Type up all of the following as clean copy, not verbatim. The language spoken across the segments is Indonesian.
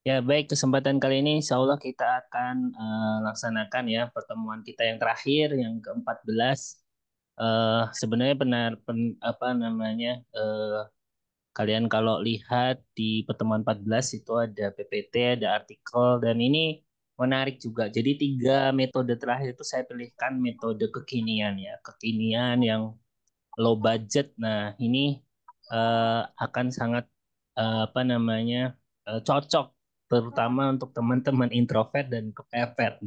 Ya, baik, kesempatan kali ini insya Allah kita akan laksanakan ya pertemuan kita yang terakhir, yang ke-14. Sebenarnya benar, apa namanya, kalian kalau lihat di pertemuan 14 itu ada PPT, ada artikel, dan ini menarik juga. Jadi tiga metode terakhir itu saya pilihkan metode kekinian ya, kekinian yang low budget. Nah, ini akan sangat apa namanya cocok terutama untuk teman-teman introvert dan kepepet.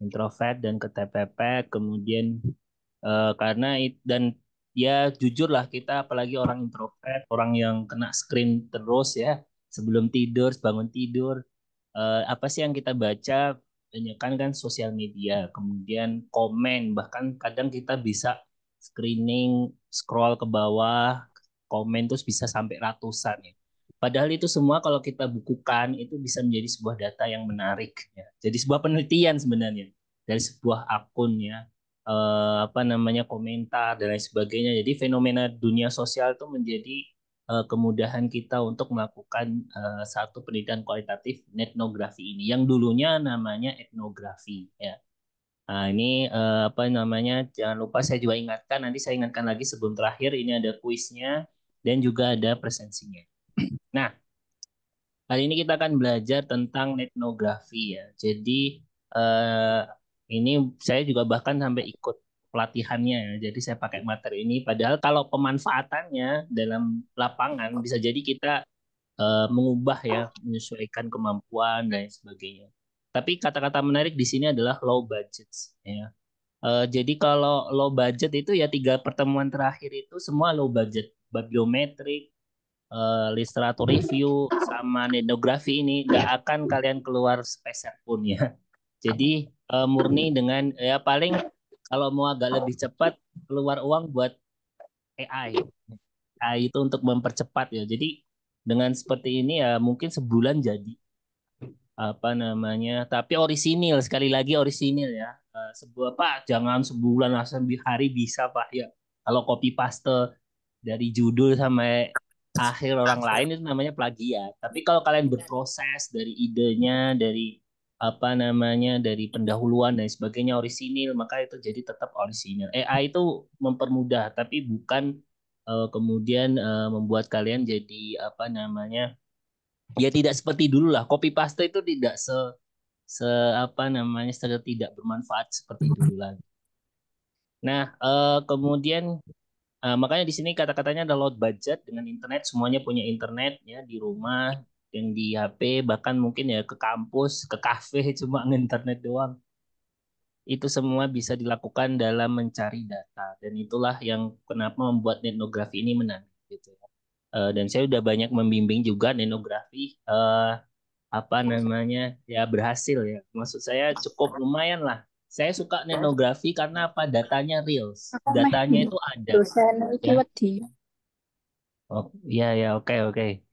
Introvert dan kepepet, kemudian karena dan ya jujur lah kita apalagi orang introvert, orang yang kena screen terus ya sebelum tidur, bangun tidur, apa sih yang kita baca? Banyak kan sosial media, kemudian komen, bahkan kadang kita bisa screening, scroll ke bawah, komen terus bisa sampai ratusan ya. Padahal itu semua kalau kita bukukan itu bisa menjadi sebuah data yang menarik ya. Jadi sebuah penelitian sebenarnya dari sebuah akun ya, apa namanya komentar dan lain sebagainya. Jadi fenomena dunia sosial itu menjadi kemudahan kita untuk melakukan satu penelitian kualitatif etnografi ini yang dulunya namanya etnografi ya. Nah, ini apa namanya? Jangan lupa saya juga ingatkan, nanti saya ingatkan lagi sebelum terakhir ini ada kuisnya dan juga ada presensinya. Nah, hari ini kita akan belajar tentang etnografi ya. Jadi eh, ini saya juga bahkan sampai ikut pelatihannya ya. Jadi saya pakai materi ini. Padahal kalau pemanfaatannya dalam lapangan bisa jadi kita mengubah ya, menyesuaikan kemampuan dan lain sebagainya. Tapi kata-kata menarik di sini adalah low budget ya. Jadi kalau low budget itu ya tiga pertemuan terakhir itu semua low budget. Bibliometrik, literatur review, sama etnografi ini nggak akan kalian keluar sepeser pun ya. Jadi murni dengan ya paling kalau mau agak lebih cepat keluar uang buat AI. AI itu untuk mempercepat ya. Jadi dengan seperti ini ya mungkin sebulan jadi apa namanya. Tapi orisinil sekali lagi orisinil ya. Sebuah Pak jangan sebulan lah hari bisa Pak ya. Kalau copy paste dari judul sampai akhir orang lain itu namanya plagiat. Tapi kalau kalian berproses dari idenya, dari apa namanya, dari pendahuluan dan sebagainya orisinil, maka itu jadi tetap orisinil. AI itu mempermudah, tapi bukan kemudian membuat kalian jadi apa namanya, ya tidak seperti dulu lah. Copy paste itu tidak se apa namanya, tidak bermanfaat seperti dulu lagi. Nah, kemudian makanya di sini kata-katanya ada load budget dengan internet, semuanya punya internet ya di rumah, yang di HP, bahkan mungkin ya ke kampus, ke kafe cuma nginternet doang. Itu semua bisa dilakukan dalam mencari data dan itulah yang kenapa membuat etnografi ini menarik gitu ya. Dan saya udah banyak membimbing juga etnografi apa namanya ya berhasil ya. Maksud saya cukup lumayan lah. Saya suka etnografi karena apa? Datanya real, Aku meh datanya itu ada dosen iki ya. wedi. Oh, iya ya, oke oke.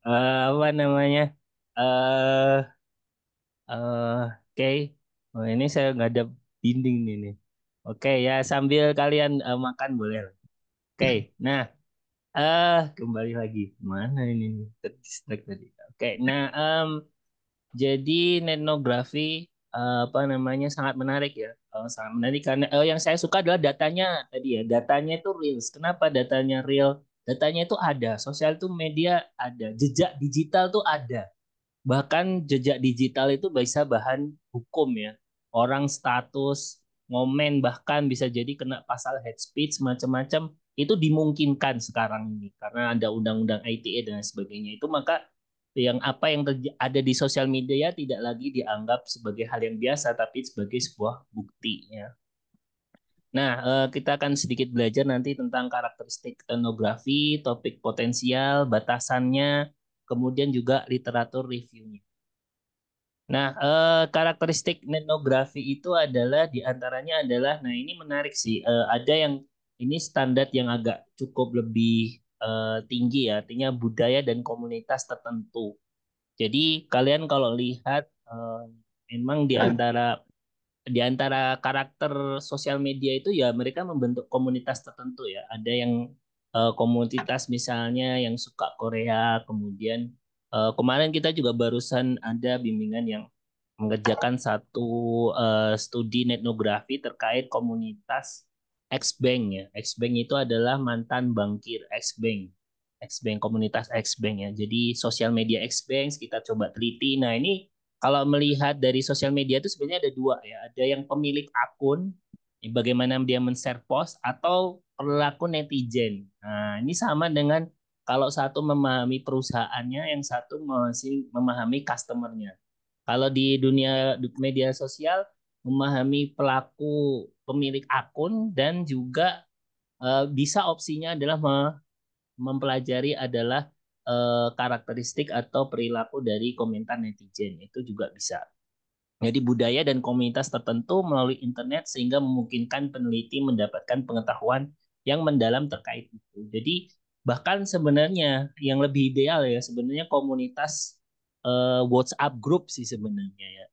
Apa namanya? Eh oke. Oh, ini saya nggak ada dinding nih nih. Oke ya, sambil kalian makan boleh. Oke. Nah, kembali lagi. Mana ini nih? Terdistract tadi. Oke. Nah, jadi etnografi apa namanya sangat menarik ya. Sangat menarik karena yang saya suka adalah datanya tadi ya. Datanya itu real. Kenapa datanya real? Datanya itu ada. Sosial itu media ada. Jejak digital tuh ada. Bahkan jejak digital itu bisa bahan hukum ya. Orang status, ngomen bahkan bisa jadi kena pasal hate speech macam-macam itu dimungkinkan sekarang ini karena ada undang-undang ITE dan sebagainya. Itu maka yang apa yang ada di sosial media tidak lagi dianggap sebagai hal yang biasa tapi sebagai sebuah bukti ya. Nah, kita akan sedikit belajar nanti tentang karakteristik etnografi, topik potensial, batasannya, kemudian juga literatur reviewnya. Nah, karakteristik etnografi itu adalah diantaranya adalah, nah ini menarik sih, ada yang ini standar yang agak cukup lebih tinggi ya, artinya budaya dan komunitas tertentu. Jadi kalian kalau lihat, memang di antara karakter sosial media itu ya mereka membentuk komunitas tertentu ya. Ada yang komunitas misalnya yang suka Korea, kemudian Kemarin kita juga barusan ada bimbingan yang mengerjakan satu studi etnografi terkait komunitas X-Bank ya. X-Bank itu adalah mantan bankir X-Bank. X-Bank, komunitas X-Bank ya. Jadi sosial media X-Bank kita coba teliti. Nah ini kalau melihat dari sosial media itu sebenarnya ada dua ya. Ada yang pemilik akun, bagaimana dia men-share post, atau perilaku netizen. Nah ini sama dengan kalau satu memahami perusahaannya, yang satu masih memahami customernya. Kalau di dunia media sosial, memahami pelaku pemilik akun dan juga bisa opsinya adalah mempelajari adalah karakteristik atau perilaku dari komentar netizen. Itu juga bisa. Jadi budaya dan komunitas tertentu melalui internet sehingga memungkinkan peneliti mendapatkan pengetahuan yang mendalam terkait itu. Jadi bahkan sebenarnya yang lebih ideal ya sebenarnya komunitas WhatsApp group sih sebenarnya ya.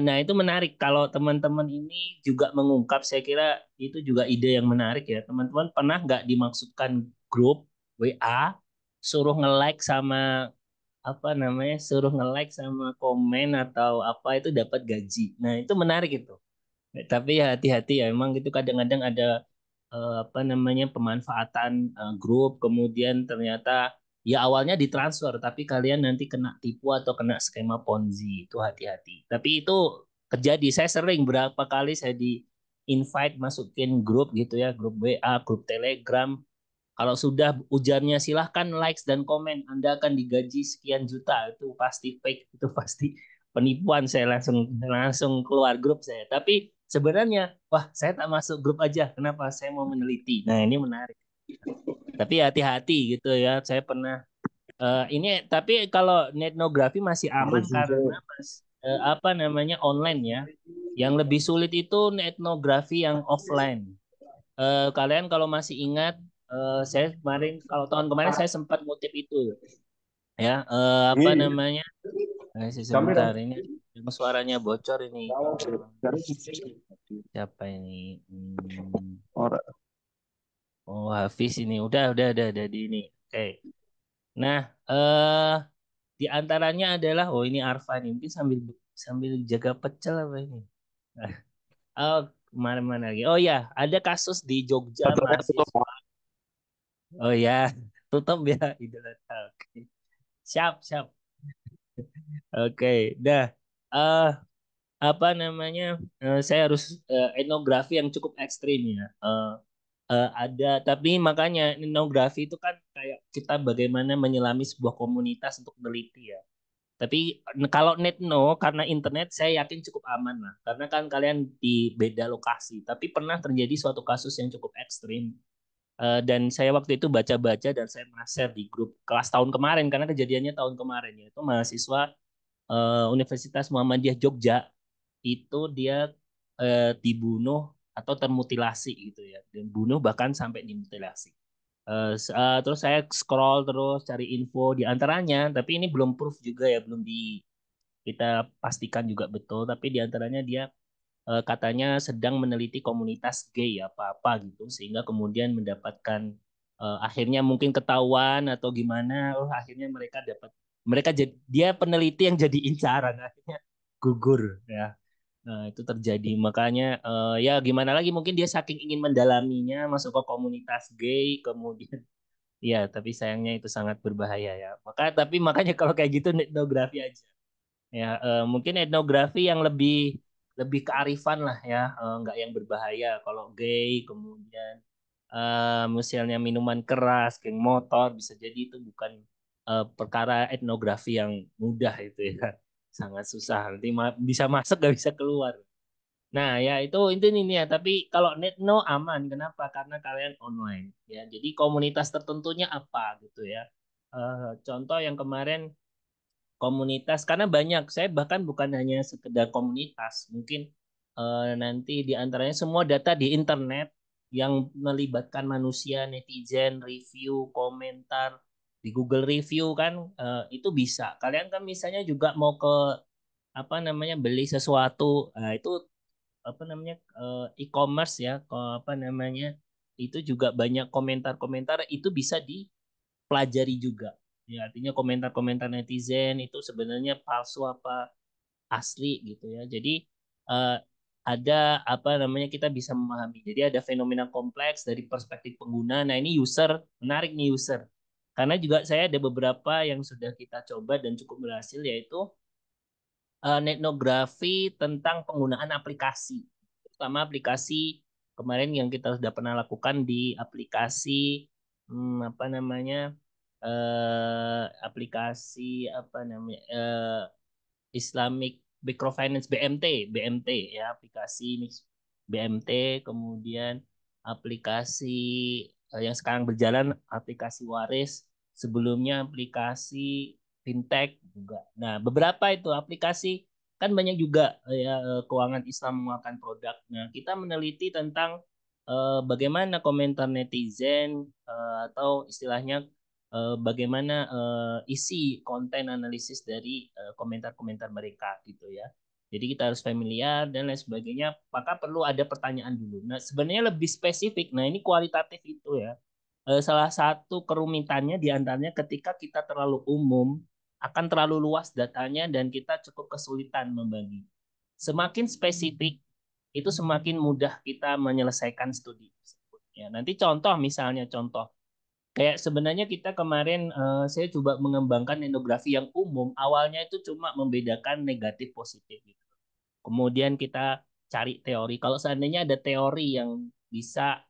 Nah itu menarik kalau teman-teman ini juga mengungkap, saya kira itu juga ide yang menarik ya. Teman-teman pernah nggak dimaksudkan grup WA suruh nge-like sama apa namanya, suruh nge-like sama komen atau apa itu dapat gaji. Nah, itu menarik itu. Tapi ya hati-hati ya, emang itu kadang-kadang ada apa namanya pemanfaatan grup, kemudian ternyata ya awalnya ditransfer, tapi kalian nanti kena tipu atau kena skema Ponzi. Itu hati-hati. Tapi itu terjadi. Saya sering berapa kali saya di invite masukin grup gitu ya, grup WA, grup Telegram, kalau sudah ujarnya silahkan likes dan komen, Anda akan digaji sekian juta. Itu pasti fake, itu pasti penipuan. Saya langsung langsung keluar grup saya. Tapi sebenarnya, wah saya tak masuk grup aja. Kenapa? Saya mau meneliti. Nah ini menarik. Tapi hati-hati gitu ya. Saya pernah ini. Tapi kalau etnografi masih aman karena apa namanya online ya. Yang lebih sulit itu etnografi yang offline. Kalian kalau masih ingat, saya kemarin, kalau tahun kemarin saya sempat ngutip itu ya, apa Ini namanya, kami sebentar ini suaranya bocor ini. Siapa ini? orang Oh Hafiz ini, udah di ini. Oke. Nah, eh di antaranya adalah, oh ini Arfa nih, mungkin sambil sambil jaga pecel apa ini? Oh, kemana-mana lagi. Oh ya, ada kasus di Jogja baterainya tutup. mahasiswa. Oh ya, tutup ya Idul Adha. Oke. Siap, siap. Oke, dah. eh Apa namanya? Saya harus etnografi yang cukup ekstrim ya. Ada, tapi makanya etnografi itu kan kayak kita bagaimana menyelami sebuah komunitas untuk meneliti ya. Tapi kalau netno karena internet saya yakin cukup aman lah. Karena kan kalian di beda lokasi. Tapi pernah terjadi suatu kasus yang cukup ekstrim. Dan saya waktu itu baca-baca dan saya share di grup kelas tahun kemarin karena kejadiannya tahun kemarin ya. Itu mahasiswa Universitas Muhammadiyah Jogja itu dia dibunuh atau termutilasi gitu ya, dan bunuh bahkan sampai dimutilasi. Terus saya scroll terus cari info di antaranya, tapi ini belum proof juga ya, belum kita pastikan juga betul, tapi di antaranya dia katanya sedang meneliti komunitas gay apa-apa gitu, sehingga kemudian mendapatkan akhirnya mungkin ketahuan atau gimana, oh akhirnya mereka jadi dia peneliti yang jadi incaran, akhirnya gugur ya. Nah, itu terjadi. Makanya ya gimana lagi, mungkin dia saking ingin mendalaminya masuk ke komunitas gay, kemudian ya tapi sayangnya itu sangat berbahaya ya. Tapi makanya kalau kayak gitu etnografi aja. Ya mungkin etnografi yang lebih lebih kearifan lah ya, nggak yang berbahaya. Kalau gay kemudian misalnya minuman keras, geng motor, bisa jadi itu bukan perkara etnografi yang mudah itu ya. Sangat susah. Nanti bisa masuk nggak bisa keluar. Nah, ya itu ini ya. Tapi kalau Netno aman, kenapa? Karena kalian online, ya. Jadi komunitas tertentunya apa gitu ya. Contoh yang kemarin komunitas, karena banyak. Saya bahkan bukan hanya sekedar komunitas, mungkin nanti di antaranya semua data di internet yang melibatkan manusia, netizen, review, komentar di Google Review kan, itu bisa. Kalian kan misalnya juga mau ke apa namanya beli sesuatu, nah itu apa namanya e-commerce ya, apa namanya itu juga banyak komentar-komentar, itu bisa dipelajari juga. Ya, artinya komentar-komentar netizen itu sebenarnya palsu apa asli gitu ya. Jadi eh, ada apa namanya kita bisa memahami. Jadi ada fenomena kompleks dari perspektif pengguna. Nah, ini user, menarik nih user. Karena juga saya ada beberapa yang sudah kita coba dan cukup berhasil yaitu etnografi tentang penggunaan aplikasi. Terutama aplikasi kemarin yang kita sudah pernah lakukan di aplikasi apa namanya aplikasi apa namanya Islamic Microfinance BMT ya aplikasi BMT kemudian aplikasi yang sekarang berjalan aplikasi Waris sebelumnya aplikasi fintech juga. Nah, beberapa itu aplikasi kan banyak juga ya keuangan Islam mengeluarkan produk. Nah, kita meneliti tentang bagaimana komentar netizen atau istilahnya bagaimana isi konten analisis dari komentar-komentar mereka gitu ya. Jadi kita harus familiar dan lain sebagainya. Maka perlu ada pertanyaan dulu. Nah, sebenarnya lebih spesifik. Nah, ini kualitatif itu ya. Salah satu kerumitannya di antaranya ketika kita terlalu umum akan terlalu luas datanya dan kita cukup kesulitan membagi. Semakin spesifik itu semakin mudah kita menyelesaikan studi tersebut. Ya, nanti contoh misalnya contoh kayak sebenarnya kita kemarin saya coba mengembangkan etnografi yang umum. Awalnya itu cuma membedakan negatif positif gitu. Kemudian kita cari teori. Kalau seandainya ada teori yang bisa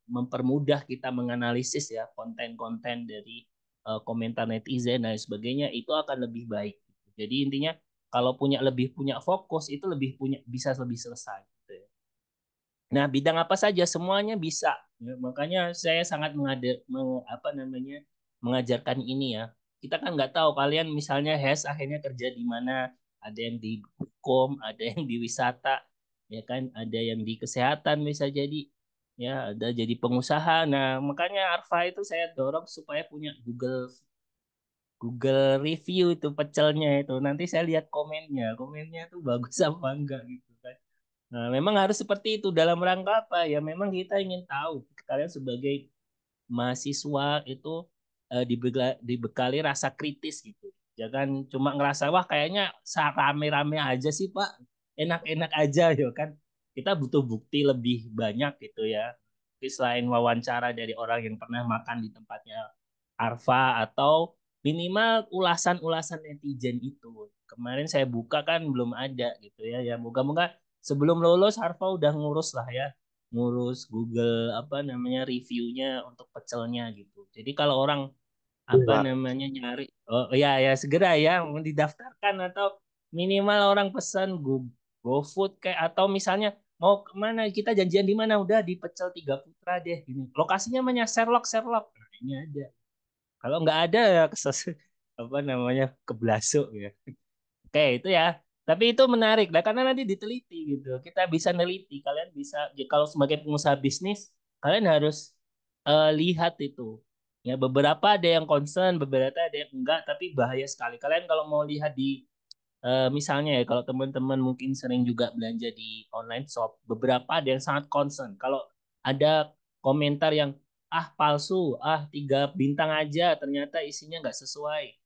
mempermudah kita menganalisis ya konten-konten dari komentar netizen dan sebagainya, itu akan lebih baik. Jadi intinya kalau punya fokus itu lebih punya bisa lebih selesai. Gitu ya. Nah, bidang apa saja semuanya bisa. Ya, makanya saya sangat apa namanya mengajarkan ini ya. Kita kan nggak tahu kalian misalnya akhirnya kerja di mana. Ada yang di hukum, ada yang di wisata, ya kan, ada yang di kesehatan bisa jadi, ya ada jadi pengusaha. Nah, makanya Arfa itu saya dorong supaya punya Google Google review itu pecelnya itu. Nanti saya lihat komennya itu bagus apa enggak gitu kan. Nah, memang harus seperti itu dalam rangka apa ya? Memang kita ingin tahu kalian sebagai mahasiswa itu dibekali rasa kritis gitu. Jangan cuma ngerasa wah kayaknya rame-rame aja sih Pak, enak-enak aja ya kan. Kita butuh bukti lebih banyak gitu ya. Tapi selain wawancara dari orang yang pernah makan di tempatnya Arfa atau minimal ulasan-ulasan netizen itu. Kemarin saya buka kan belum ada gitu ya. Ya moga-moga sebelum lulus Arfa udah ngurus lah ya, ngurus Google apa namanya reviewnya untuk pecelnya gitu. Jadi kalau orang apa Pak. namanya nyari, oh ya ya segera ya mau didaftarkan atau minimal orang pesan GoFood kayak atau misalnya mau kemana kita janjian di mana udah di Pecel Tiga Putra deh ini. Lokasinya namanya Sherlock Sherlock. Nah, ini ada. Kalau nggak ada ya apa namanya keblasuk ya. Oke, itu ya. Tapi itu menarik lah karena nanti diteliti gitu. Kita bisa neliti. Kalian bisa ya, kalau sebagai pengusaha bisnis, kalian harus lihat itu. Ya, beberapa ada yang concern, beberapa ada yang enggak, tapi bahaya sekali. Kalian kalau mau lihat di misalnya ya kalau teman-teman mungkin sering juga belanja di online shop, beberapa ada yang sangat concern. Kalau ada komentar yang palsu, 3 bintang aja, ternyata isinya nggak sesuai.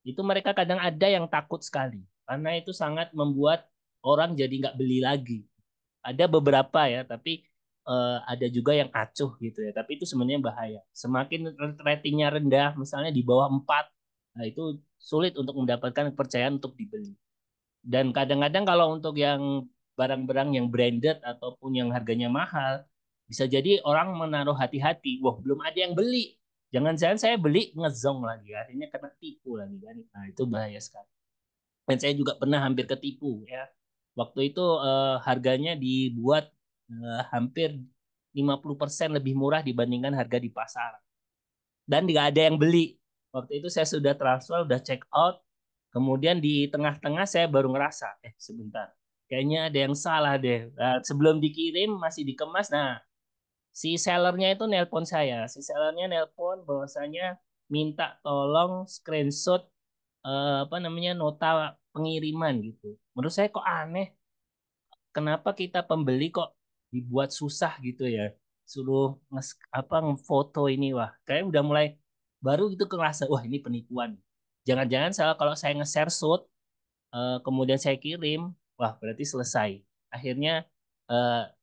Itu mereka kadang ada yang takut sekali, karena itu sangat membuat orang jadi nggak beli lagi. Ada beberapa ya, tapi ada juga yang acuh gitu ya. Tapi itu sebenarnya bahaya. Semakin ratingnya rendah, misalnya di bawah 4, nah itu sulit untuk mendapatkan kepercayaan untuk dibeli. Dan kadang-kadang kalau untuk yang barang-barang yang branded ataupun yang harganya mahal, bisa jadi orang menaruh hati-hati. Wah, belum ada yang beli. Jangan-jangan saya beli ngezong lagi, akhirnya kena tipu lagi kan. Nah, itu bahaya sekali. Dan saya juga pernah hampir ketipu ya. Waktu itu harganya dibuat hampir 50% lebih murah dibandingkan harga di pasar. Dan tidak ada yang beli. Waktu itu saya sudah transfer, sudah check out. Kemudian di tengah-tengah saya baru ngerasa, sebentar, kayaknya ada yang salah deh. Nah, sebelum dikirim masih dikemas. Nah, si sellernya itu nelpon saya. Si sellernya nelpon bahwasanya minta tolong screenshot apa namanya nota pengiriman gitu. Menurut saya kok aneh. Kenapa kita pembeli kok dibuat susah gitu ya? Suruh apa foto ini wah, kayak udah mulai baru itu kerasa, wah ini penipuan. Jangan-jangan kalau saya nge-share shoot, kemudian saya kirim, wah berarti selesai. Akhirnya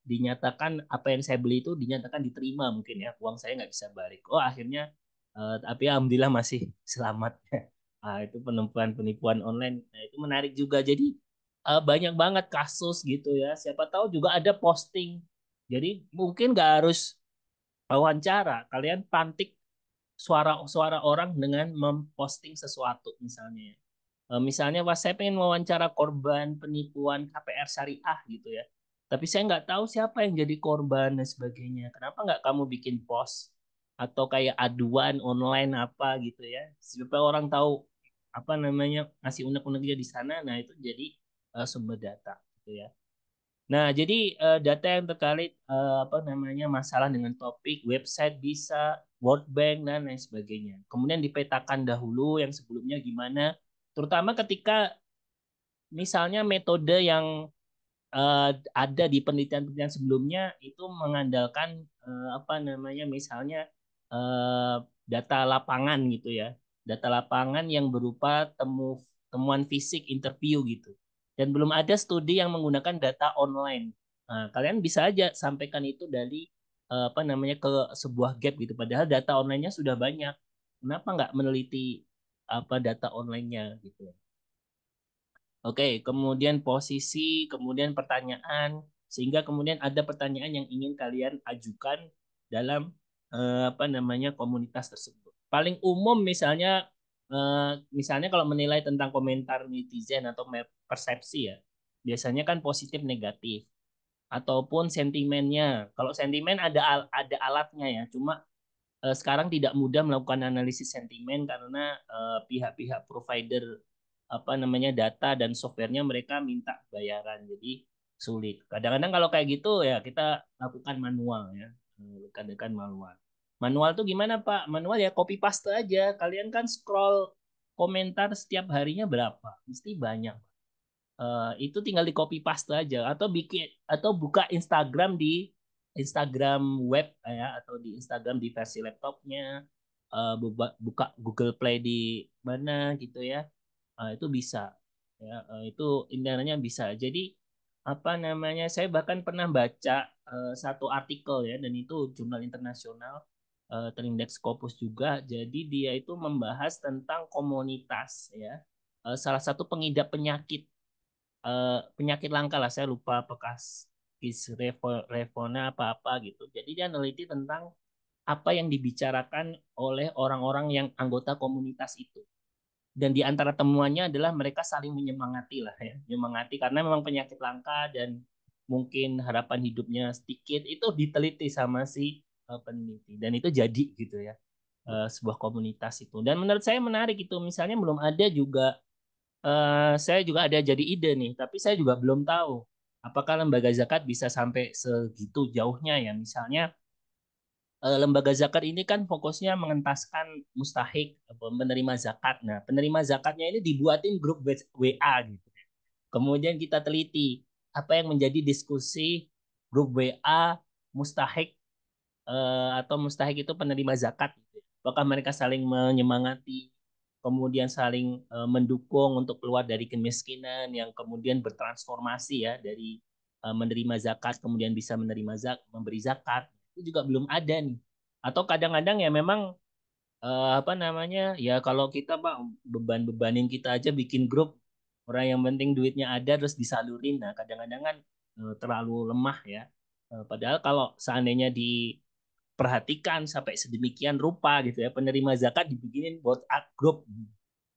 dinyatakan apa yang saya beli itu dinyatakan diterima mungkin ya, uang saya nggak bisa balik. Oh akhirnya, tapi alhamdulillah masih selamat. Nah, itu penipuan-penipuan online. Nah, itu menarik juga. Jadi banyak banget kasus gitu ya. Siapa tahu juga ada posting. Jadi mungkin nggak harus wawancara. Kalian pantik suara-suara orang dengan memposting sesuatu misalnya. Misalnya pas saya pengen wawancara korban penipuan KPR syariah gitu ya. Tapi saya nggak tahu siapa yang jadi korban dan sebagainya. Kenapa nggak kamu bikin post atau kayak aduan online apa gitu ya, supaya orang tahu apa namanya ngasih unek-uneknya di sana. Nah itu jadi sumber data gitu ya. Nah, jadi data yang terkait apa namanya masalah dengan topik, website bisa, World Bank dan lain sebagainya. Kemudian dipetakan dahulu yang sebelumnya gimana, terutama ketika misalnya metode yang ada di penelitian-penelitian sebelumnya itu mengandalkan apa namanya misalnya data lapangan gitu ya, data lapangan yang berupa temuan fisik interview gitu, dan belum ada studi yang menggunakan data online. Nah, kalian bisa aja sampaikan itu dari apa namanya ke sebuah gap gitu, padahal data onlinenya sudah banyak. Kenapa nggak meneliti apa data onlinenya gitu. Oke, kemudian posisi, kemudian pertanyaan, sehingga kemudian ada pertanyaan yang ingin kalian ajukan dalam apa namanya komunitas tersebut. Paling umum misalnya kalau menilai tentang komentar netizen atau persepsi ya, biasanya kan positif negatif ataupun sentimennya. Kalau sentimen ada alatnya ya, cuma sekarang tidak mudah melakukan analisis sentimen karena pihak-pihak provider apa namanya data dan softwarenya mereka minta bayaran, jadi sulit. Kadang-kadang kalau kayak gitu ya kita lakukan manual ya, lakukan manual. Manual tuh gimana Pak? Manual ya copy paste aja. Kalian kan scroll komentar setiap harinya berapa? Mesti banyak. Itu tinggal di copy paste aja atau bikin atau buka Instagram di Instagram web ya, atau di Instagram di versi laptopnya, buka Google Play di mana gitu ya. Itu bisa ya, itu internetnya bisa. Jadi apa namanya saya bahkan pernah baca satu artikel ya, dan itu jurnal internasional, terindeks Scopus juga. Jadi dia itu membahas tentang komunitas ya, salah satu pengidap penyakit langka lah, saya lupa bekas Revona apa-apa gitu. Jadi dia meneliti tentang apa yang dibicarakan oleh orang-orang yang anggota komunitas itu. Dan di antara temuannya adalah mereka saling menyemangati lah ya, menyemangati karena memang penyakit langka dan mungkin harapan hidupnya sedikit, itu diteliti sama si peneliti dan itu jadi gitu ya, sebuah komunitas itu. Dan menurut saya menarik itu, misalnya belum ada juga, saya juga ada jadi ide nih, tapi saya juga belum tahu apakah lembaga zakat bisa sampai segitu jauhnya ya. Misalnya lembaga zakat ini kan fokusnya mengentaskan mustahik penerima zakat. Nah, penerima zakatnya ini dibuatin grup WA gitu. Kemudian kita teliti apa yang menjadi diskusi grup WA mustahik, atau mustahik itu penerima zakat gitu. Apakah mereka saling menyemangati, kemudian saling mendukung untuk keluar dari kemiskinan yang kemudian bertransformasi ya dari menerima zakat kemudian bisa memberi zakat. Itu juga belum ada nih. Atau kadang-kadang ya memang apa namanya ya, kalau kita Pak beban-bebanin kita aja bikin grup, orang yang penting duitnya ada terus disalurin. Nah kadang-kadang kan terlalu lemah ya. Padahal kalau seandainya diperhatikan sampai sedemikian rupa gitu ya, penerima zakat dibikinin WhatsApp grup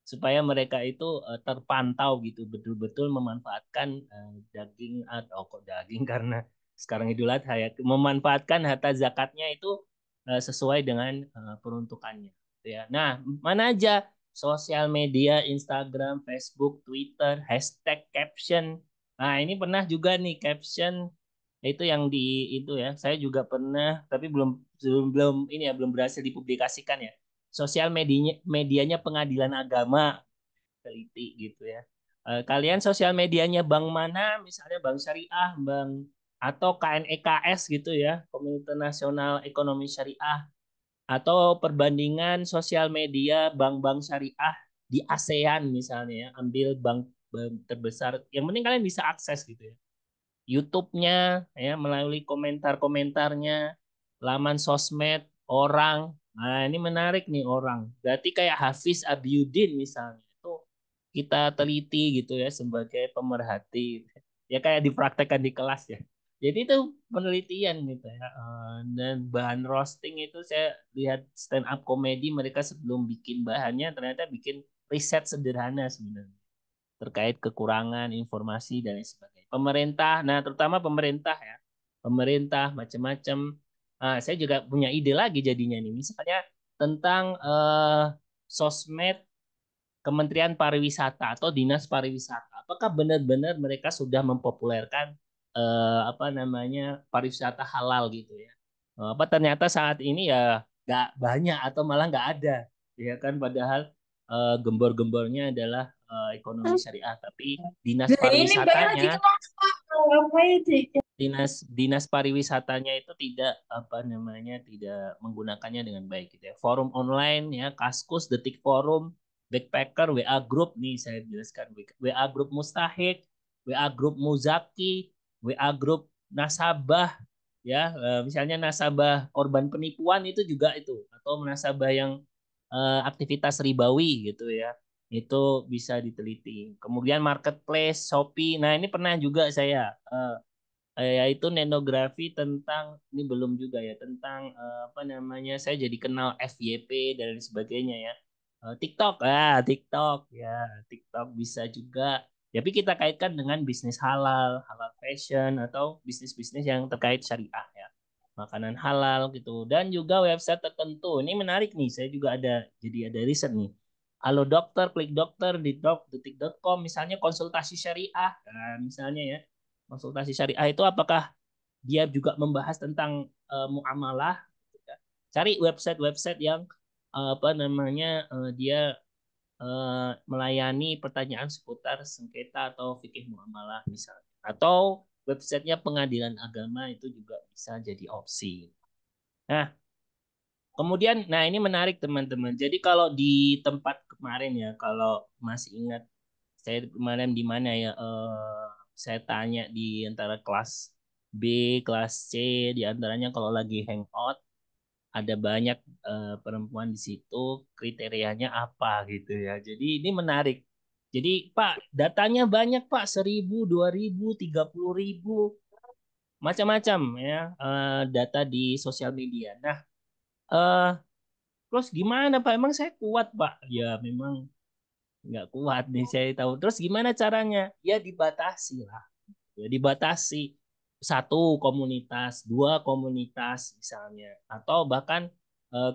supaya mereka itu terpantau gitu, betul-betul memanfaatkan daging atau kok daging karena sekarang Idul Adha ya, memanfaatkan harta zakatnya itu sesuai dengan peruntukannya gitu ya. Nah, mana aja sosial media, Instagram, Facebook, Twitter, hashtag caption. Nah, ini pernah juga nih caption itu yang di itu ya. Saya juga pernah tapi belum belum belum ini ya, belum berhasil dipublikasikan ya. Sosial medianya Pengadilan Agama, teliti gitu ya. Kalian sosial medianya bank mana? Misalnya Bank Syariah, Bank atau KNEKS gitu ya, Komite Nasional Ekonomi Syariah. Atau perbandingan sosial media bank-bank syariah di ASEAN misalnya ya, ambil bank terbesar. Yang penting kalian bisa akses gitu ya. YouTube-nya ya melalui komentar-komentarnya, laman sosmed orang. Nah, ini menarik nih orang. Berarti kayak Hafiz Abiuddin misalnya itu kita teliti gitu ya sebagai pemerhati. Ya kayak dipraktekkan di kelas ya. Jadi itu penelitian gitu ya. Dan bahan roasting itu saya lihat stand up komedi mereka sebelum bikin bahannya ternyata bikin riset sederhana sebenarnya terkait kekurangan informasi dan lain sebagainya. Pemerintah, nah terutama pemerintah ya, pemerintah macam-macam. Nah, saya juga punya ide lagi jadinya nih, misalnya tentang sosmed Kementerian Pariwisata atau Dinas Pariwisata. Apakah benar-benar mereka sudah mempopulerkan apa namanya pariwisata halal gitu ya? Apa ternyata saat ini ya nggak banyak atau malah nggak ada, ya kan? Padahal gembor-gembornya adalah ekonomi syariah, tapi dinas Nah, ini Mbak lagi pariwisatanya kelas apa itu? dinas dinas pariwisatanya itu tidak apa namanya tidak menggunakannya dengan baik gitu ya. Forum online ya, Kaskus, Detik Forum, Backpacker, WA Group nih saya jelaskan WA Group Mustahik, WA Group Muzaki, WA Group nasabah ya, misalnya nasabah korban penipuan itu juga itu atau nasabah yang aktivitas ribawi gitu ya. Itu bisa diteliti. Kemudian marketplace, Shopee. Nah, ini pernah juga saya yaitu nenografi tentang ini belum juga ya tentang apa namanya saya jadi kenal FYP dan lain sebagainya ya. TikTok TikTok ya TikTok bisa juga tapi kita kaitkan dengan bisnis halal halal fashion atau bisnis-bisnis yang terkait syariah ya makanan halal gitu dan juga website tertentu ini menarik nih saya juga ada jadi ada riset nih. Halo dokter, klik dokter di detik.com misalnya konsultasi syariah, nah, misalnya ya konsultasi syariah itu apakah dia juga membahas tentang muamalah gitu ya. Cari website-website yang apa namanya dia melayani pertanyaan seputar sengketa atau fikih muamalah misalnya atau websitenya pengadilan agama itu juga bisa jadi opsi. Nah, kemudian nah ini menarik teman-teman. Jadi kalau di tempat kemarin ya kalau masih ingat saya kemarin di mana ya saya tanya di antara kelas B, kelas C di antaranya kalau lagi hangout ada banyak perempuan di situ kriterianya apa gitu ya. Jadi ini menarik. Jadi Pak datanya banyak Pak 1.000, 2.000, 30.000 macam-macam ya data di sosial media. Nah eh, terus gimana Pak? Emang saya kuat Pak? Ya memang nggak kuat nih saya tahu. Terus gimana caranya? Ya dibatasi lah. Ya dibatasi satu komunitas, dua komunitas misalnya, atau bahkan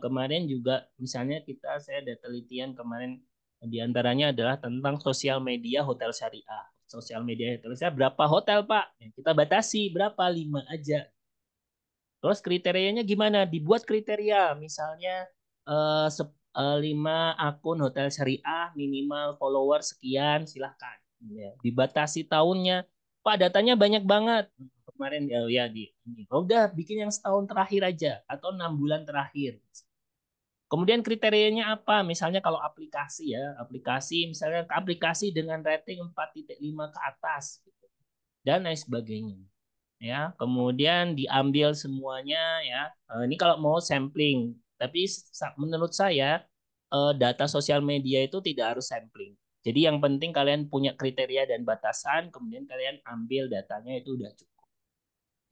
kemarin juga misalnya saya ada telitian kemarin diantaranya adalah tentang sosial media hotel syariah. Sosial media hotel syariah berapa hotel Pak? Ya, kita batasi berapa? 5 aja. Terus kriterianya gimana? Dibuat kriteria, misalnya 5 akun hotel syariah, minimal follower sekian, silahkan. Ya, dibatasi tahunnya. Pak, datanya banyak banget. Kemarin ya, ya di ini. Udah bikin yang setahun terakhir aja atau 6 bulan terakhir. Kemudian kriterianya apa? Misalnya kalau aplikasi ya, aplikasi misalnya aplikasi dengan rating 4.5 ke atas gitu. Dan lain sebagainya ya kemudian diambil semuanya ya. Ini kalau mau sampling tapi menurut saya data sosial media itu tidak harus sampling jadi yang penting kalian punya kriteria dan batasan kemudian kalian ambil datanya itu udah cukup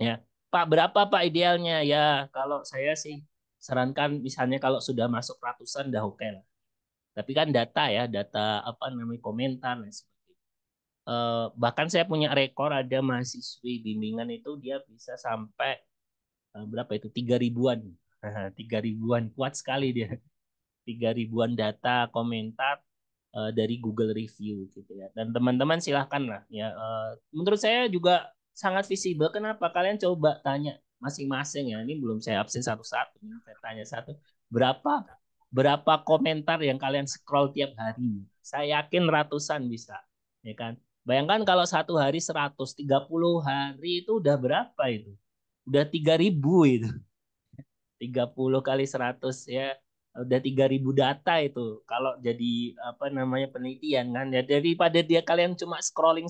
ya. Pak berapa Pak idealnya ya kalau saya sih sarankan misalnya kalau sudah masuk ratusan udah oke lah tapi kan data ya data apa namanya komentar dan sebagainya. Bahkan saya punya rekor ada mahasiswi bimbingan itu dia bisa sampai berapa itu 3.000-an 3.000-an kuat sekali dia 3.000-an data komentar dari Google Review gitu ya dan teman-teman silahkan lah ya menurut saya juga sangat visible kenapa kalian coba tanya masing-masing ya ini belum saya absen satu-satu ini saya tanya satu berapa berapa komentar yang kalian scroll tiap hari saya yakin ratusan bisa ya kan bayangkan kalau satu hari 130 hari itu udah berapa itu udah 3.000 itu 30 kali 100 ya. Udah 3.000 data itu kalau jadi apa namanya penelitian kan ya, daripada kalian cuma scrolling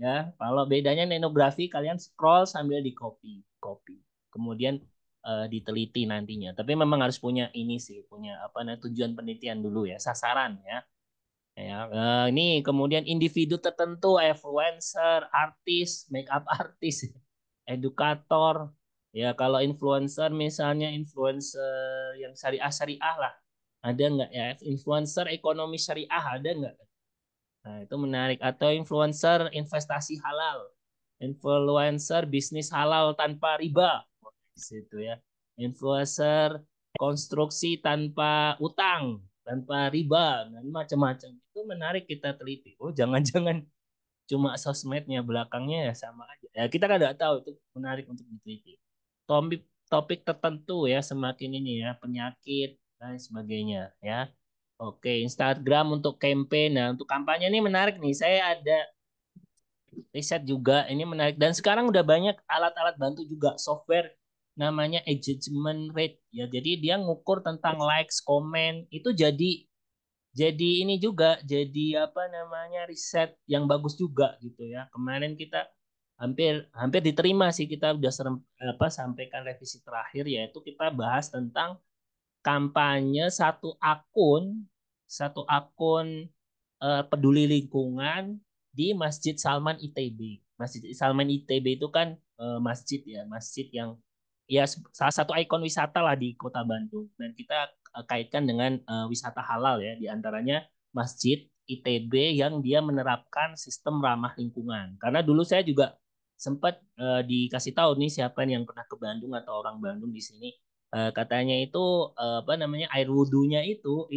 ya. Kalau bedanya etnografi kalian scroll sambil di copy kemudian diteliti nantinya, tapi memang harus punya ini sih, punya apa namanya tujuan penelitian dulu ya, sasaran ya. Ini kemudian individu tertentu, influencer, artis, makeup artis, edukator. Ya, kalau influencer misalnya influencer yang syariah lah, ada nggak ya? Influencer ekonomi syariah ada nggak? Nah, itu menarik. Atau influencer investasi halal, influencer bisnis halal tanpa riba, di situ ya. Influencer konstruksi tanpa utang, tanpa riba, dan macam-macam. Itu menarik kita teliti. Oh, jangan-jangan cuma sosmednya belakangnya ya sama aja. Ya, kita kan nggak tahu, itu menarik untuk diteliti. Topik topik tertentu ya semakin ini ya, penyakit dan sebagainya ya. Oke, Instagram untuk campaign. Nah, untuk kampanye ini menarik nih. Saya ada riset juga, ini menarik. Dan sekarang udah banyak alat-alat bantu juga, software namanya engagement rate ya. Jadi dia ngukur tentang likes, komen, itu jadi ini juga jadi apa namanya riset yang bagus juga gitu ya. Kemarin kita hampir hampir diterima sih, kita udah sampaikan revisi terakhir, yaitu kita bahas tentang kampanye satu akun peduli lingkungan di Masjid Salman ITB. Masjid Salman ITB itu kan masjid ya, masjid yang ya salah satu ikon wisata lah di Kota Bandung, dan kita kaitkan dengan wisata halal ya, di antaranya Masjid ITB yang dia menerapkan sistem ramah lingkungan. Karena dulu saya juga sempat dikasih tahu nih, siapa yang pernah ke Bandung atau orang Bandung di sini, katanya itu apa namanya, air wudhunya itu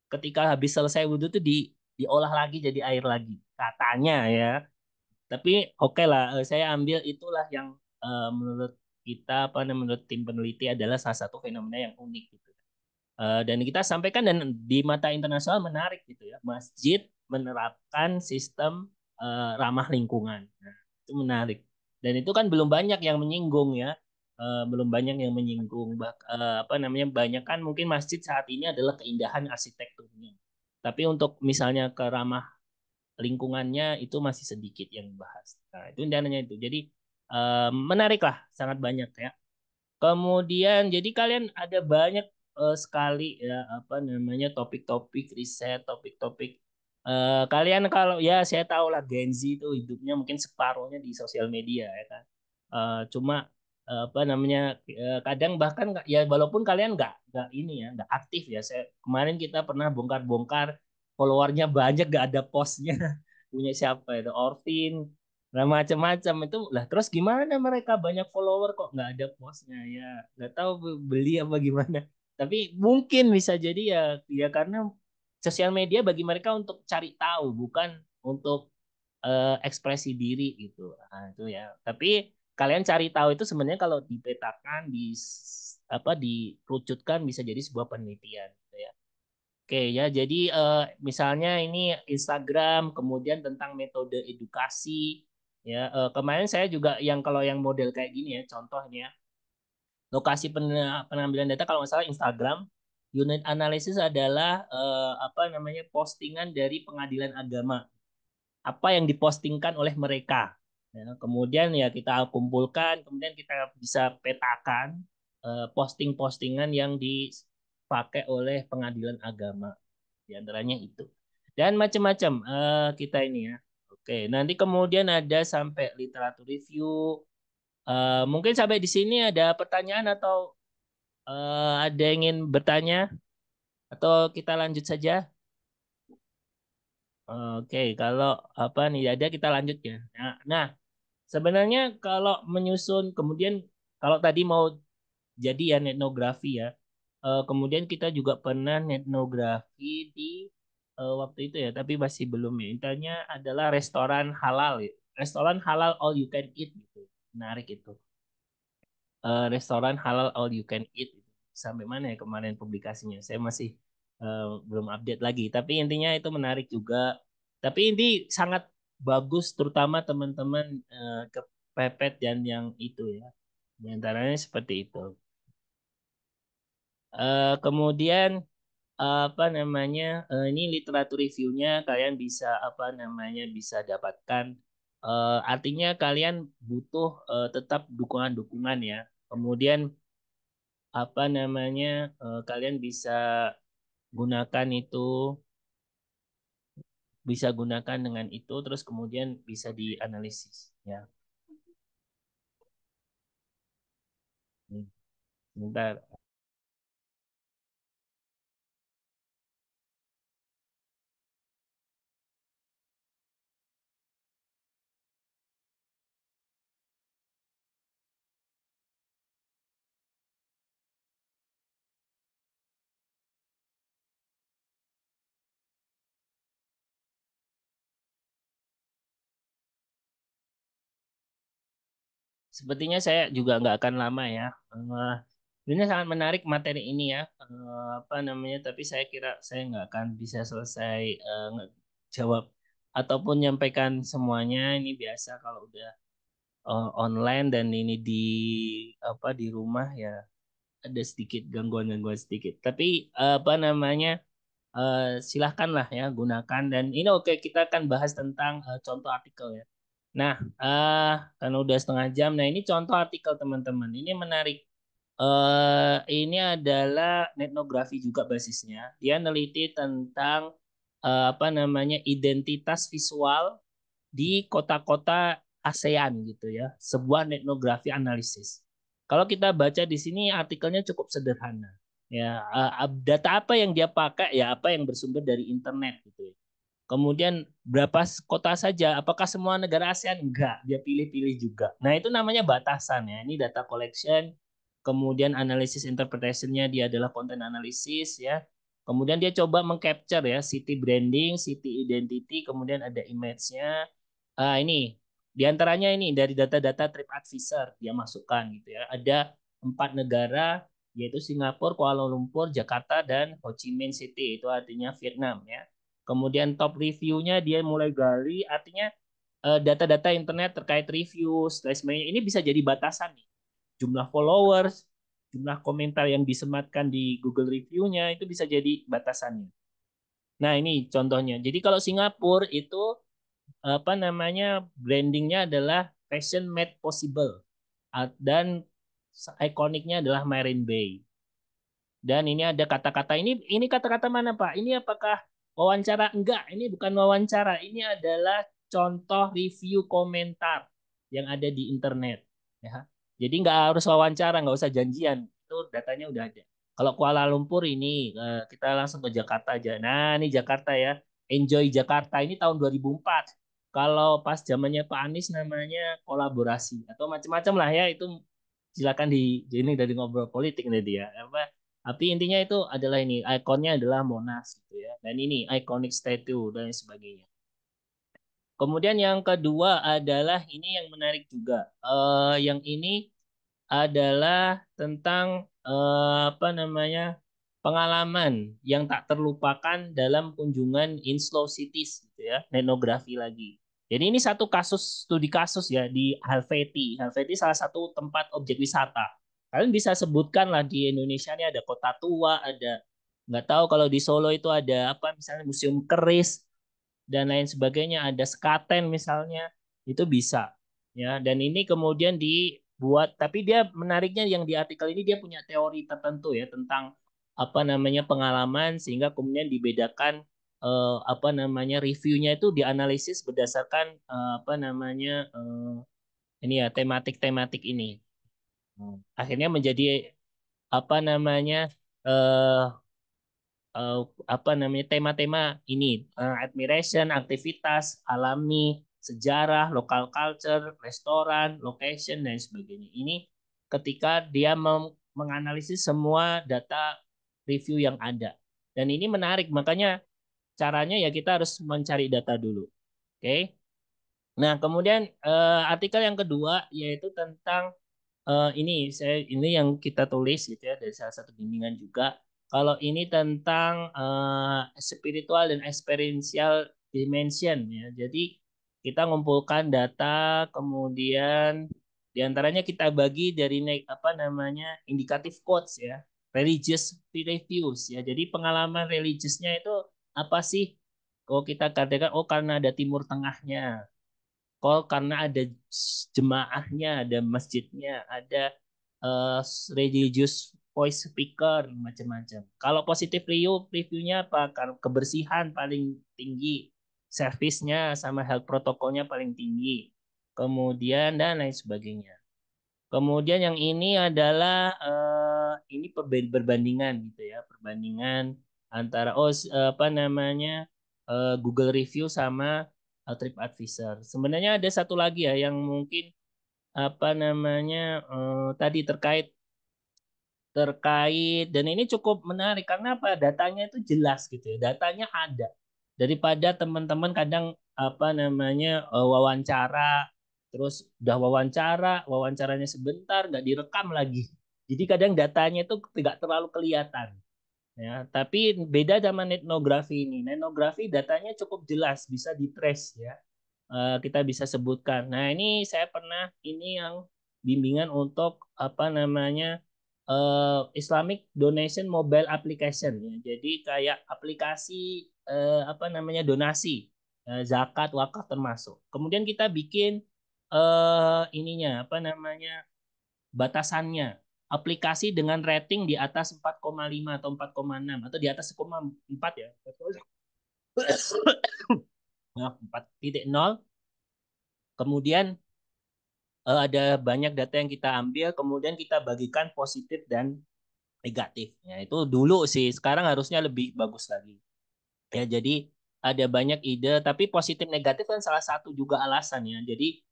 ketika habis selesai wudhu tuh diolah lagi jadi air lagi katanya ya. Tapi oke lah, saya ambil itulah yang menurut kita apa namanya, menurut tim peneliti adalah salah satu fenomena yang unik gitu. Dan kita sampaikan, dan di mata internasional menarik gitu ya, masjid menerapkan sistem ramah lingkungan. Nah, itu menarik. Dan itu kan belum banyak yang menyinggung ya. Belum banyak yang menyinggung. Apa namanya, banyak kan mungkin masjid saat ini adalah keindahan arsitekturnya. Tapi untuk misalnya ke ramah lingkungannya itu masih sedikit yang dibahas. Nah, itu intinya itu. Jadi menarik lah, sangat banyak ya. Kemudian jadi kalian ada banyak sekali ya apa namanya topik-topik riset, topik-topik kalian, kalau ya saya tahu lah Gen Z itu hidupnya mungkin separuhnya di sosial media ya kan. Cuma apa namanya kadang bahkan ya walaupun kalian nggak ini ya, nggak aktif ya. Saya kemarin kita pernah bongkar-bongkar followernya banyak, nggak ada postnya. Punya siapa itu, Orvin, nah macam-macam itu lah. Terus gimana mereka banyak follower kok nggak ada postnya ya, nggak tahu beli apa gimana. Tapi mungkin bisa jadi ya, ya karena sosial media bagi mereka untuk cari tahu, bukan untuk ekspresi diri gitu. Nah, itu ya. Tapi kalian cari tahu itu sebenarnya kalau dipetakan, apa dikerucutkan, bisa jadi sebuah penelitian gitu ya. Oke ya, jadi misalnya ini Instagram, kemudian tentang metode edukasi ya. Kemarin saya juga yang kalau yang model kayak gini ya, contohnya lokasi pengambilan data kalau nggak salah Instagram, unit analisis adalah apa namanya, postingan dari pengadilan agama, apa yang dipostingkan oleh mereka. Ya, kemudian ya kita kumpulkan, kemudian kita bisa petakan posting-postingan yang dipakai oleh pengadilan agama, di antaranya itu. Dan macam-macam kita ini ya. Oke, nanti kemudian ada sampai literatur review. Mungkin sampai di sini ada pertanyaan atau ada yang ingin bertanya, atau kita lanjut saja? Oke, kalau apa nih ada, kita lanjut ya. Nah, sebenarnya kalau menyusun kemudian, kalau tadi mau jadi ya etnografi ya. Kemudian kita juga pernah etnografi di waktu itu ya, tapi masih belum ya. Intinya adalah restoran halal ya. Restoran halal all you can eat gitu. Menarik itu. Restoran halal all you can eat. Sampai mana ya kemarin publikasinya? Saya masih belum update lagi. Tapi intinya itu menarik juga. Tapi ini sangat bagus, terutama teman-teman kepepet dan yang itu ya. Di antaranya seperti itu. Kemudian apa namanya ini literatur reviewnya kalian bisa apa namanya bisa dapatkan. Artinya kalian butuh tetap dukungan-dukungan ya. Kemudian apa namanya kalian gunakan itu bisa gunakan dengan itu terus kemudian bisa dianalisis ya. Sebentar. Sepertinya saya juga nggak akan lama ya. Ini sangat menarik materi ini ya. Apa namanya? Tapi saya kira saya nggak akan bisa selesai jawab ataupun nyampaikan semuanya. Ini biasa kalau udah online dan ini di apa di rumah ya ada sedikit gangguan-gangguan sedikit. Tapi apa namanya? Silahkanlah ya gunakan dan ini oke kita akan bahas tentang contoh artikel ya. Nah, karena udah setengah jam, nah ini contoh artikel teman-teman. Ini menarik. Ini adalah etnografi juga basisnya. Dia neliti tentang apa namanya identitas visual di kota-kota ASEAN gitu ya. Sebuah etnografi analisis. Kalau kita baca di sini artikelnya cukup sederhana. Ya, data apa yang dia pakai ya apa yang bersumber dari internet gitu ya. Kemudian berapa kota saja? Apakah semua negara ASEAN? Enggak, dia pilih-pilih juga. Nah, itu namanya batasan ya. Ini data collection, kemudian analisis interpretation-nya dia adalah content analysis ya. Kemudian dia coba mengcapture ya city branding, city identity, kemudian ada image-nya. Ini diantaranya ini dari data-data TripAdvisor dia masukkan gitu ya. Ada 4 negara yaitu Singapura, Kuala Lumpur, Jakarta, dan Ho Chi Minh City. Itu artinya Vietnam ya. Kemudian top reviewnya dia mulai gali, artinya data-data internet terkait review, dan sebagainya. Ini bisa jadi batasan nih. Jumlah followers, jumlah komentar yang disematkan di Google reviewnya itu bisa jadi batasannya. Nah ini contohnya. Jadi kalau Singapura itu apa namanya brandingnya adalah fashion made possible dan ikoniknya adalah Marine Bay. Dan ini ada kata-kata ini kata-kata mana Pak? Ini apakah wawancara? Enggak, ini bukan wawancara. Ini adalah contoh review komentar yang ada di internet. Ya. Jadi nggak harus wawancara, nggak usah janjian. Itu datanya udah ada. Kalau Kuala Lumpur ini kita langsung ke Jakarta aja. Nah, ini Jakarta ya. Enjoy Jakarta ini tahun 2004. Kalau pas zamannya Pak Anies namanya kolaborasi atau macam-macam lah ya itu silakan ini dari ngobrol politik nih dia apa tapi intinya itu adalah ini ikonnya adalah Monas gitu ya dan ini iconic statue dan sebagainya. Kemudian yang kedua adalah ini yang menarik juga. Yang ini adalah tentang apa namanya pengalaman yang tak terlupakan dalam kunjungan in slow cities gitu ya, etnografi lagi. Jadi ini satu kasus studi kasus ya di Helvetii. Helvetii salah satu tempat objek wisata. Kalian bisa sebutkan lah di Indonesia ini ada Kota Tua, ada nggak tahu kalau di Solo itu ada apa misalnya Museum Keris dan lain sebagainya, ada Sekaten misalnya, itu bisa. Ya, dan ini kemudian dibuat, tapi dia menariknya yang di artikel ini dia punya teori tertentu ya tentang apa namanya pengalaman sehingga kemudian dibedakan apa namanya reviewnya itu dianalisis berdasarkan apa namanya ini ya tematik-tematik ini. Akhirnya menjadi apa namanya eh, eh, apa namanya tema-tema ini admiration, aktivitas, alami, sejarah, local culture, restoran, location dan sebagainya. Ini ketika dia menganalisis semua data review yang ada. Dan ini menarik, makanya caranya ya kita harus mencari data dulu. Oke. Nah, kemudian artikel yang kedua yaitu tentang ini yang kita tulis gitu ya dari salah satu bimbingan juga. Kalau ini tentang spiritual dan experiential dimension ya. Jadi kita ngumpulkan data, kemudian diantaranya kita bagi dari apa namanya indikatif quotes ya. religious reviews ya. Jadi pengalaman religiusnya itu apa sih? Kalau kita katakan oh karena ada Timur Tengahnya, kalau karena ada jemaahnya, ada masjidnya, ada uh, religious voice speaker macam-macam. Kalau positif reviewnya apa? Karena kebersihan paling tinggi, servisnya sama health protokolnya paling tinggi, kemudian dan lain sebagainya. Kemudian yang ini adalah ini perbandingan gitu ya, perbandingan antara apa namanya Google Review sama TripAdvisor. Sebenarnya ada satu lagi ya yang mungkin apa namanya tadi terkait dan ini cukup menarik karena apa datanya itu jelas gitu ya, datanya ada daripada teman-teman kadang apa namanya wawancara terus udah wawancaranya sebentar nggak direkam lagi, jadi kadang datanya itu tidak terlalu kelihatan ya, tapi beda sama etnografi ini. Etnografi datanya cukup jelas bisa di trace ya. Kita bisa sebutkan. Nah, ini saya pernah ini yang bimbingan untuk apa namanya Islamic Donation Mobile Application ya. Jadi kayak aplikasi apa namanya donasi zakat wakaf termasuk. Kemudian kita bikin ininya apa namanya batasannya aplikasi dengan rating di atas 4,5 atau 4,6 atau di atas 1,4 ya. 4.0. Kemudian ada banyak data yang kita ambil, kemudian kita bagikan positif dan negatif. Ya, itu dulu sih, sekarang harusnya lebih bagus lagi. Ya, jadi ada banyak ide, tapi positif negatif kan salah satu juga alasan ya. Jadi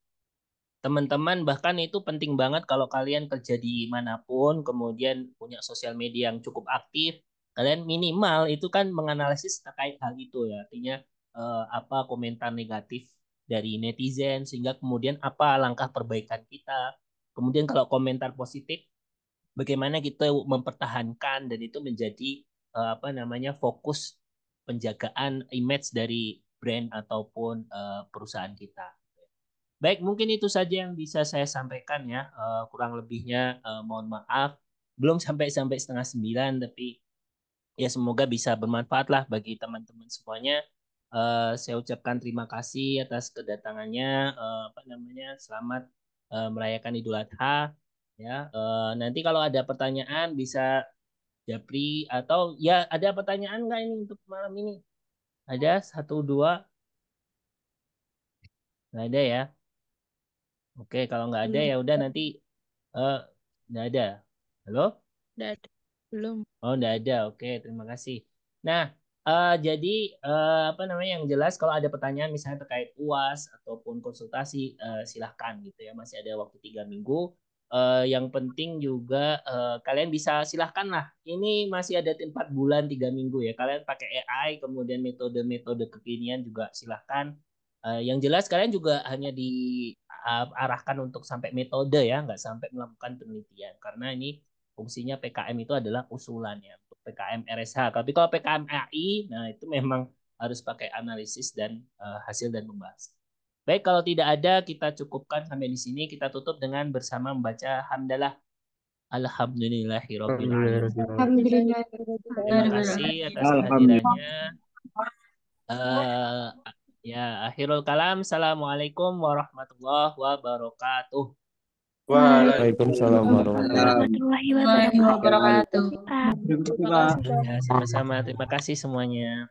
teman-teman bahkan itu penting banget kalau kalian kerja di manapun, kemudian punya sosial media yang cukup aktif, kalian minimal itu kan menganalisis terkait hal itu ya. Artinya apa komentar negatif dari netizen sehingga kemudian apa langkah perbaikan kita. Kemudian kalau komentar positif bagaimana kita mempertahankan dan itu menjadi apa namanya fokus penjagaan image dari brand ataupun perusahaan kita. Baik, mungkin itu saja yang bisa saya sampaikan ya. Kurang lebihnya mohon maaf. Belum sampai 8:30, tapi ya semoga bisa bermanfaat lah bagi teman-teman semuanya. Saya ucapkan terima kasih atas kedatangannya. Apa namanya? Selamat merayakan Idul Adha. Ya, nanti kalau ada pertanyaan bisa Japri atau ya ada pertanyaan nggak ini untuk malam ini? Ada satu dua? Nggak ada ya? Oke, kalau nggak ada ya udah nanti eh nggak ada. Halo? Udah ada. Belum. Oh, nggak ada. Oke, terima kasih. Nah, jadi apa namanya yang jelas kalau ada pertanyaan misalnya terkait UAS ataupun konsultasi silahkan gitu ya. Masih ada waktu 3 minggu. Yang penting juga kalian bisa silahkan lah. Ini masih ada 4 bulan 3 minggu ya. Kalian pakai AI kemudian metode-metode kekinian juga silahkan. Yang jelas kalian juga hanya diarahkan untuk sampai metode ya, nggak sampai melakukan penelitian karena ini fungsinya PKM itu adalah usulannya untuk PKM RSH. Tapi kalau PKM AI, nah itu memang harus pakai analisis dan hasil dan pembahasan. Baik, kalau tidak ada kita cukupkan sampai di sini. Kita tutup dengan bersama membaca hamdalah. Alhamdulillahirabbil alamin. Alhamdulillah. Terima kasih atas kehadirannya. Ya, akhirul kalam. Assalamualaikum warahmatullahi wabarakatuh. Waalaikumsalam warahmatullahi Warahmatullahi wabarakatuh. Ya, sama-sama. Terima kasih semuanya.